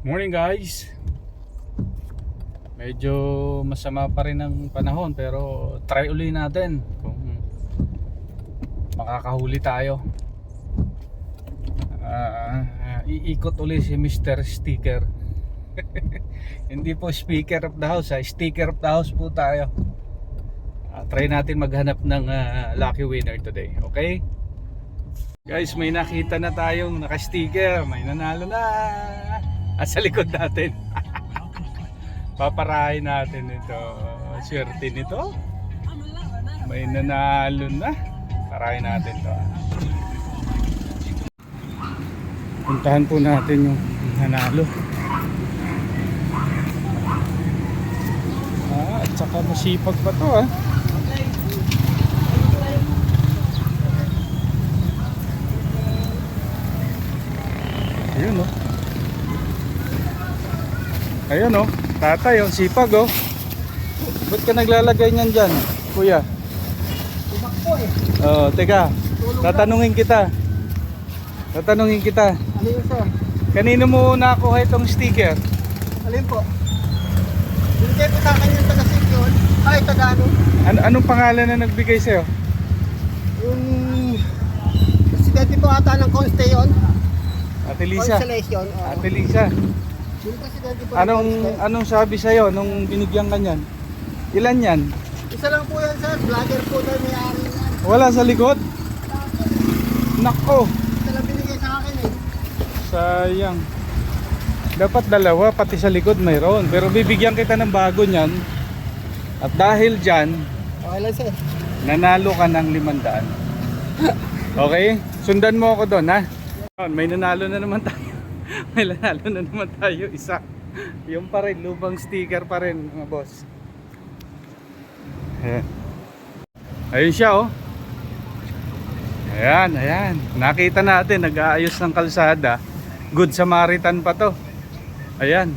Morning guys. Medyo masama pa rin ang panahon pero try uli natin kung makakahuli tayo. Iikot uli si Mr. Sticker. Hindi po speaker of the house, sticker of the house po tayo. Try natin maghanap ng lucky winner today, okay? Guys, may nakita na tayong naka-sticker, may nanalo na. At sa likod natin. Paparahin natin ito. Swerte nito. May nanalo na. Parahin natin to. Puntahan po natin yung nanalo. At saka masipag pa to . Ayun Ayun tatay sipag Ba't ka naglalagay niyan dyan, kuya? Teka, tatanungin kita. Ano yun, sir? Kanino mo nakuha itong sticker? Alin po? Binigay po sa akin yung taga-Sikyon. Ay, taga-ano? Anong pangalan na nagbigay sa'yo? Yung presidente po ata ng Conste yun. Ate Lisa. Constellation. Ate Lisa. Yung presidente po ng Conste. Anong sabi sa'yo nung binigyan ka niyan? Ilan yan? Isa lang po yan, sir. Vlogger po na may-ari yan. Wala sa likod? Nako! Isa lang binigay sa akin Sayang. Dapat dalawa, pati sa likod mayroon. Pero bibigyan kita ng bago niyan. At dahil dyan, Okay lang, sir. nanalo ka ng 500. Okay? Sundan mo ako doon, ha? May nanalo na naman tayo. May nanalo na naman tayo, isa. Yung pa rin, lubang sticker pa rin, mga boss. Ayan. Ayun siya, Ayan. Nakita natin, nag-aayos ng kalsada. Good Samaritan pa to. Ayan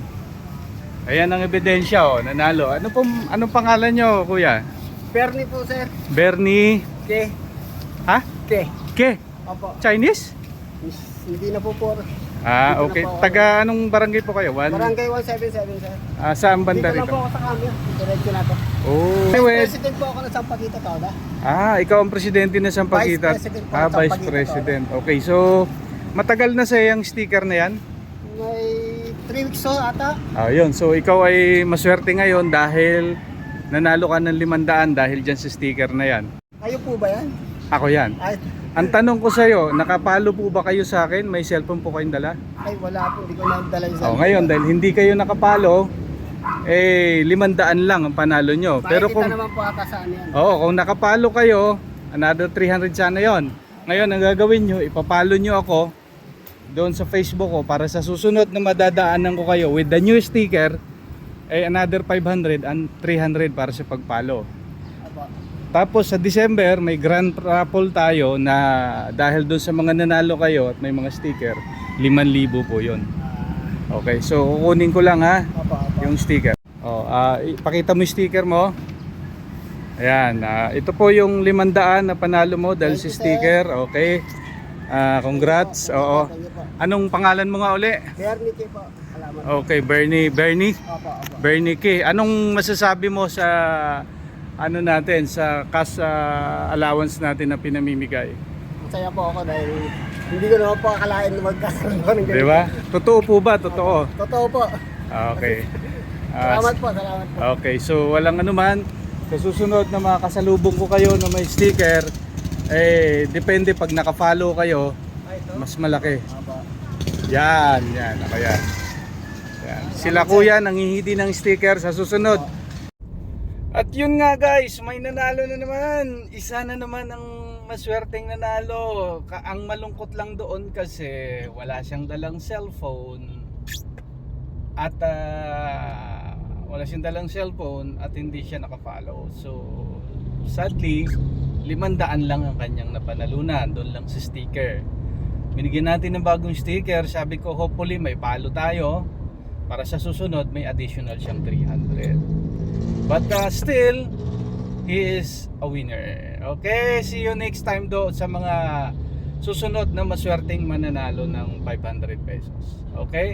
ang ebidensya, nanalo. Anong pangalan nyo, kuya? Bernie po, sir. Bernie. Ke. Ha? Ke? Opo. Chinese? Hindi na po po. Okay. Taga anong barangay po kayo? Barangay 177, sir. Saan banda Dito lang rito? po ako sa camera. Diretso na to. President po ako ng Sampaguita, Toda. ikaw ang presidente na Sampaguita. Vice President po, Vice Sampaguita, President. Okay, so matagal na sa yung sticker na yan? May 3 weeks ata. Yun. So ikaw ay maswerte ngayon dahil nanalo ka ng 500 dahil dyan sa sticker na yan. Kayo po ba yan? Ako yan. Ang tanong ko sa'yo, nakapalo po ba kayo sa akin? May cellphone po kayong dala? Ay, wala po. Hindi ko nadala yung cellphone. Ngayon, dahil hindi kayo nakapalo, 500 lang ang panalo nyo. Pero kung naman po ata saan yan. kung nakapalo kayo, another 300 sana yon. Ngayon, ang gagawin nyo, ipapalo nyo ako doon sa Facebook ko para sa susunod na madadaanan ko kayo with the new sticker, another 500 and 300 para sa pagpalo. Tapos sa December, may grand raffle tayo na dahil doon sa mga nanalo kayo at may mga sticker, 5,000 po yon. Okay, so kukunin ko lang yung sticker. Ipakita mo yung sticker mo. Ayan, ito po yung 500 na panalo mo dahil si sticker. Okay. Congrats. Anong pangalan mo nga uli? Bernie K po. Okay, Bernie. Bernie K. Anong masasabi mo sa natin sa cash allowance natin na pinamimigay? Masaya po ako dahil hindi ko naman po akalain na magkakaroon ko ng ganito. Diba? Totoo po ba? Totoo? Totoo po. Okay. Salamat po. Okay, so walang anuman. Sa susunod na makakasalubong ko kayo na may sticker, depende pag naka-follow kayo, mas malaki. Yan. Okay, yan. Sila kuya nanghihidi ng sticker sa susunod. At yun nga guys, may nanalo na naman. Isa na naman ang maswerteng nanalo. Ang malungkot lang doon kasi wala siyang dalang cellphone. At wala siyang dalang cellphone at hindi siya nakafollow. So sadly, 500 lang ang kanyang napanalunan. Doon lang sa sticker. Binigyan natin ng bagong sticker. Sabi ko hopefully may palo tayo. Para sa susunod may additional siyang 300. But still, he is a winner. Okay, see you next time do sa mga susunod na maswerteng mananalo ng 500 pesos. Okay?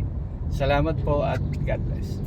Salamat po at God bless.